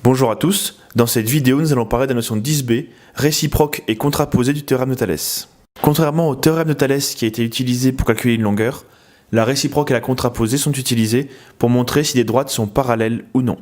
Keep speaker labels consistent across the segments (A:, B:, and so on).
A: Bonjour à tous, dans cette vidéo nous allons parler de la notion 10b, réciproque et contraposée du théorème de Thalès. Contrairement au théorème de Thalès qui a été utilisé pour calculer une longueur, la réciproque et la contraposée sont utilisées pour montrer si des droites sont parallèles ou non.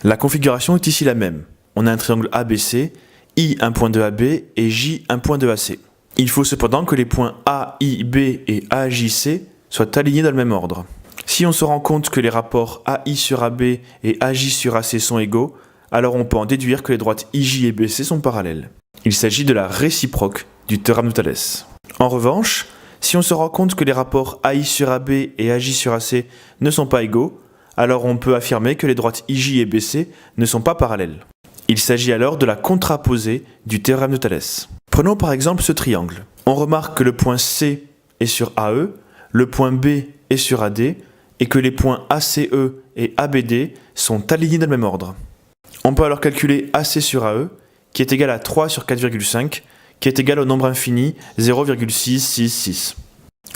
A: La configuration est ici la même. On a un triangle ABC, I un point de AB et J un point de AC. Il faut cependant que les points A, I, B et AJC soient alignés dans le même ordre. Si on se rend compte que les rapports AI sur AB et AJ sur AC sont égaux, alors on peut en déduire que les droites IJ et BC sont parallèles. Il s'agit de la réciproque du théorème de Thalès. En revanche, si on se rend compte que les rapports AI sur AB et AJ sur AC ne sont pas égaux, alors on peut affirmer que les droites IJ et BC ne sont pas parallèles. Il s'agit alors de la contraposée du théorème de Thalès. Prenons par exemple ce triangle. On remarque que le point C est sur AE, le point B est sur AD, et que les points ACE et ABD sont alignés dans le même ordre. On peut alors calculer AC sur AE, qui est égal à 3 sur 4,5, qui est égal au nombre infini 0,666.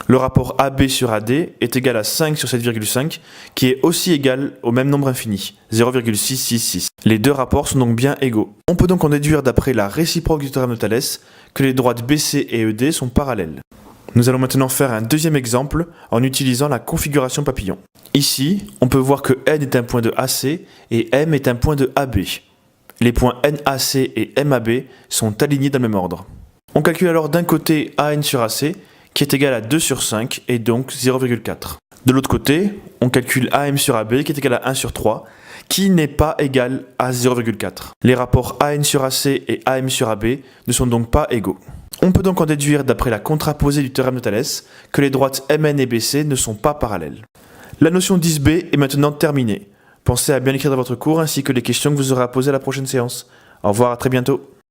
A: Le rapport AB sur AD est égal à 5 sur 7,5, qui est aussi égal au même nombre infini, 0,666. Les deux rapports sont donc bien égaux. On peut donc en déduire d'après la réciproque du théorème de Thalès que les droites BC et ED sont parallèles. Nous allons maintenant faire un deuxième exemple en utilisant la configuration papillon. Ici, on peut voir que N est un point de AC et M est un point de AB. Les points NAC et MAB sont alignés dans le même ordre. On calcule alors d'un côté AN sur AC, qui est égal à 2 sur 5 et donc 0,4. De l'autre côté, on calcule AM sur AB, qui est égal à 1 sur 3, qui n'est pas égal à 0,4. Les rapports AN sur AC et AM sur AB ne sont donc pas égaux. On peut donc en déduire d'après la contraposée du théorème de Thalès que les droites MN et BC ne sont pas parallèles. La notion 10b est maintenant terminée. Pensez à bien écrire dans votre cours ainsi que les questions que vous aurez à poser à la prochaine séance. Au revoir, à très bientôt.